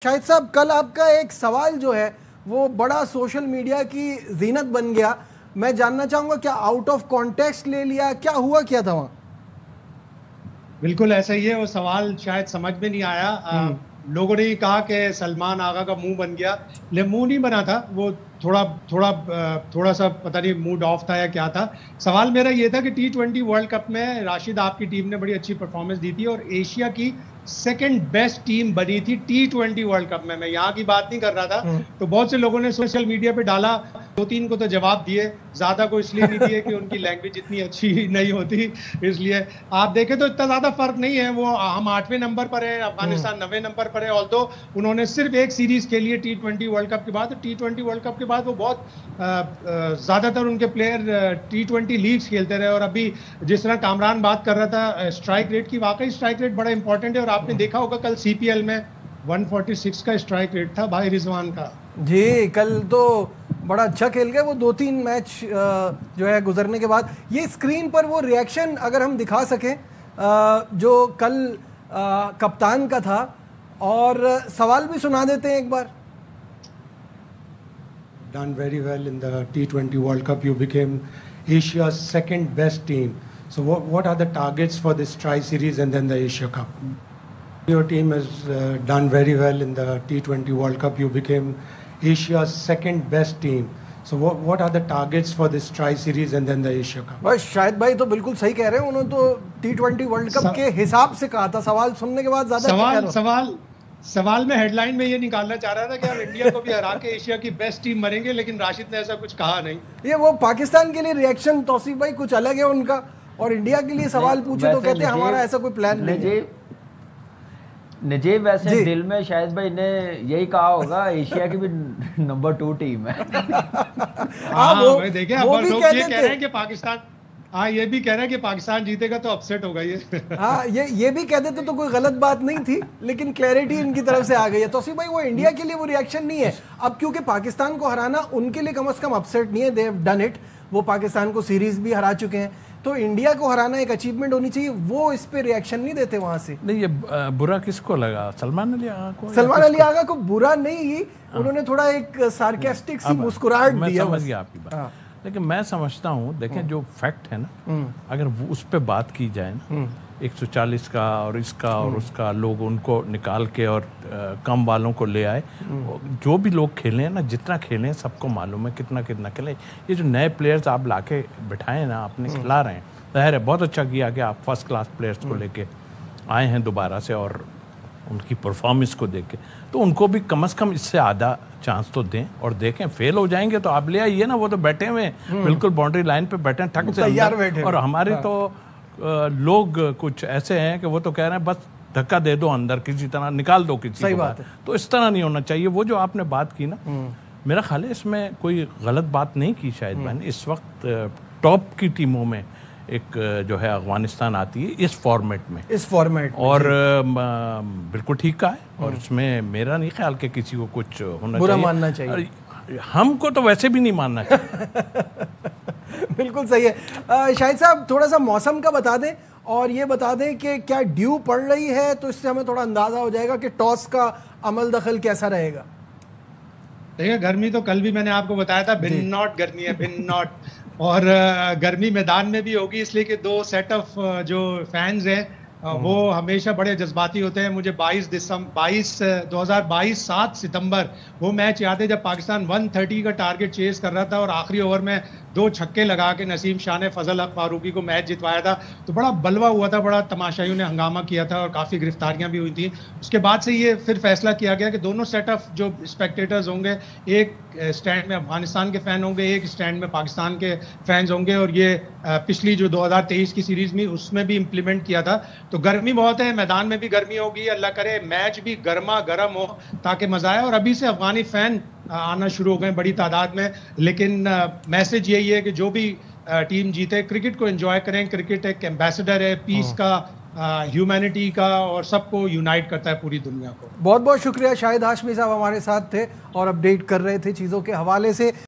शाहिद साहब, कल आपका एक सवाल जो है वो बड़ा सोशल मीडिया की जीनत बन गया। मैं जानना चाहूंगा, क्या आउट ऑफ कॉन्टेक्स्ट ले लिया, क्या हुआ, क्या था वहां? बिल्कुल ऐसा ही है। वो सवाल शायद समझ में नहीं आया। लोगों ने ही कहा कि सलमान आगा का मुंह बन गया, लेकिन मुंह नहीं बना था वो। थोड़ा थोड़ा थोड़ा सा पता नहीं मूड ऑफ था या क्या था। सवाल मेरा ये था कि T20 वर्ल्ड कप में राशिद, आपकी टीम ने बड़ी अच्छी परफॉर्मेंस दी थी और एशिया की सेकंड बेस्ट टीम बनी थी T20 वर्ल्ड कप में। मैं यहाँ की बात नहीं कर रहा था। तो बहुत से लोगों ने सोशल मीडिया पे डाला, दो तीन को तो जवाब दिए, ज्यादा को इसलिए नहीं दिए कि उनकी लैंग्वेज इतनी अच्छी नहीं होती। इसलिए आप देखें तो इतना ज्यादा फर्क नहीं है। वो हम 8वें नंबर पर है, अफगानिस्तान 9वें नंबर पर है। ऑल्दो उन्होंने सिर्फ एक सीरीज खेली है T20 वर्ल्ड कप के बाद। T20 वर्ल्ड कप के बाद वो बहुत ज्यादातर उनके प्लेयर T20 लीग्स खेलते रहे। और अभी जिस तरह कामरान बात कर रहा था स्ट्राइक रेट की, वाकई स्ट्राइक रेट बड़ा इंपॉर्टेंट है। और आपने देखा होगा कल CPL में 146 का स्ट्राइक रेट था भाई रिजवान का। जी, कल तो बड़ा अच्छा खेल गए वो। 2-3 मैच जो है गुजरने के बाद ये स्क्रीन पर वो रिएक्शन अगर हम दिखा सकें जो कल कप्तान का था, और सवाल भी सुना देते हैं एक बार। Done very well in the T20 World Cup. You became Asia's second best team. So what are the targets for this tri-series and then the Asia Cup? Your team has done very well in the T20 World Cup. You became Asia's second best team. So what are the targets for this tri-series and then the Asia Cup? बस शाहिद भाई तो बिल्कुल सही कह रहे हैं। उन्होंने तो T20 वर्ल्ड कप के हिसाब से कहा था। सवाल सुनने के बाद ज्यादा सवाल में हेडलाइन में ये निकालना चाह रहा था कि हम इंडिया को भी हरा के एशिया की बेस्ट टीम बनेंगे, लेकिन राशिद ने ऐसा कुछ कहा नहीं। ये वो पाकिस्तान के लिए रिएक्शन तौसीफ भाई कुछ अलग है उनका, और इंडिया के लिए सवाल पूछे तो कहते हैं हमारा ऐसा कोई प्लान नहीं है। नजीब वैसे दिल में शायद भाई ने यही कहा होगा एशिया की भी नंबर 2 टीम है। वो देखिए, अब लोग ये कह रहे हैं कि पाकिस्तान, हाँ ये भी कह रहे हैं कि पाकिस्तान जीतेगा तो अपसेट होगा ये। हाँ, ये भी कह देते तो कोई गलत बात नहीं थी, लेकिन क्लैरिटी इनकी तरफ से आ गई है। तौसीफ भाई, वो इंडिया के लिए वो रिएक्शन नहीं है अब, क्योंकि पाकिस्तान को हराना उनके लिए कम से कम अपसेट नहीं है। They have done it. वो पाकिस्तान को सीरीज भी हरा चुके हैं, तो इंडिया को हराना एक अचीवमेंट होनी चाहिए। वो इस पे रिएक्शन नहीं देते वहां से। नहीं, ये बुरा किसको लगा? सलमान अली आगा को? सलमान अली आगा को बुरा नहीं, उन्होंने थोड़ा एक सार्केस्टिक सी मुस्कुराहट दी है। समझ गया आपकी बात। लेकिन मैं समझता हूँ, देखें जो फैक्ट है ना, अगर वो उस पर बात की जाए ना, 140 का और इसका और उसका, लोग उनको निकाल के और कम वालों को ले आए। जो भी लोग खेले हैं ना, जितना खेले हैं सबको मालूम है कितना कितना खेले। ये जो नए प्लेयर्स आप लाके बिठाए ना, आपने खिला रहे हैं, जाहिर है बहुत अच्छा किया कि आप फर्स्ट क्लास प्लेयर्स को लेके आए हैं दोबारा से, और उनकी परफॉर्मेंस को देख के तो उनको भी कम से कम इससे आधा चांस तो दें। और देखें फेल हो जाएंगे तो आप ले आइए ना। वो तो बैठे हुए बिल्कुल बाउंड्री लाइन पे बैठे हैं, ठक से तैयार बैठे। और हमारे तो लोग कुछ ऐसे हैं कि वो तो कह रहे हैं बस धक्का दे दो अंदर, किसी तरह निकाल दो किसी सही को। बात है। तो इस तरह नहीं होना चाहिए। वो जो आपने बात की ना, मेरा ख्याल है इसमें कोई गलत बात नहीं की शायद मैंने। इस वक्त टॉप की टीमों में एक जो है अफगानिस्तान आती है इस फॉर्मेट में और बिल्कुल ठीक कहा है। और इसमें मेरा नहीं ख्याल कि किसी को कुछ होना बुरा मानना चाहिए। हमको तो वैसे भी नहीं मानना चाहिए। बिल्कुल सही है। शाहिद साहब, थोड़ा सा मौसम का बता दें, और ये बता दें कि क्या ड्यू पड़ रही है, तो इससे हमें थोड़ा अंदाजा हो जाएगा कि टॉस का अमल दखल कैसा रहेगा। देखिए, गर्मी तो कल भी मैंने आपको बताया था, भिन्नॉट गर्मी है, भिन्नॉट। और गर्मी मैदान में भी होगी, इसलिए कि 2 सेट ऑफ जो फैंस हैं वो हमेशा बड़े जज्बाती होते हैं। मुझे 2022 7 सितंबर वो मैच याद है जब पाकिस्तान 130 का टारगेट चेस कर रहा था और आखिरी ओवर में 2 छक्के लगा के नसीम शाह ने फजल हक फारूकी को मैच जितवाया था। तो बड़ा बलवा हुआ था, बड़ा तमाशाइयों ने हंगामा किया था और काफ़ी गिरफ्तारियां भी हुई थी। उसके बाद से ये फिर फैसला किया गया कि दोनों सेट ऑफ जो स्पेक्टेटर्स होंगे, एक स्टैंड में अफगानिस्तान के फ़ैन होंगे, एक स्टैंड में पाकिस्तान के फैंस होंगे। और ये पिछली जो 2023 की सीरीज़ में उसमें भी इम्प्लीमेंट किया था। तो गर्मी बहुत है, मैदान में भी गर्मी होगी। अल्लाह करे मैच भी गर्मा गर्म हो ताकि मजा आए। और अभी से अफगानी फैन आना शुरू हो गए बड़ी तादाद में। लेकिन मैसेज यही है कि जो भी टीम जीते, क्रिकेट को एंजॉय करें। क्रिकेट एक एम्बेसडर है पीस का, ह्यूमैनिटी का, और सबको यूनाइट करता है पूरी दुनिया को। बहुत बहुत शुक्रिया। शाहिद हाशमी साहब हमारे साथ थे और अपडेट कर रहे थे चीज़ों के हवाले से।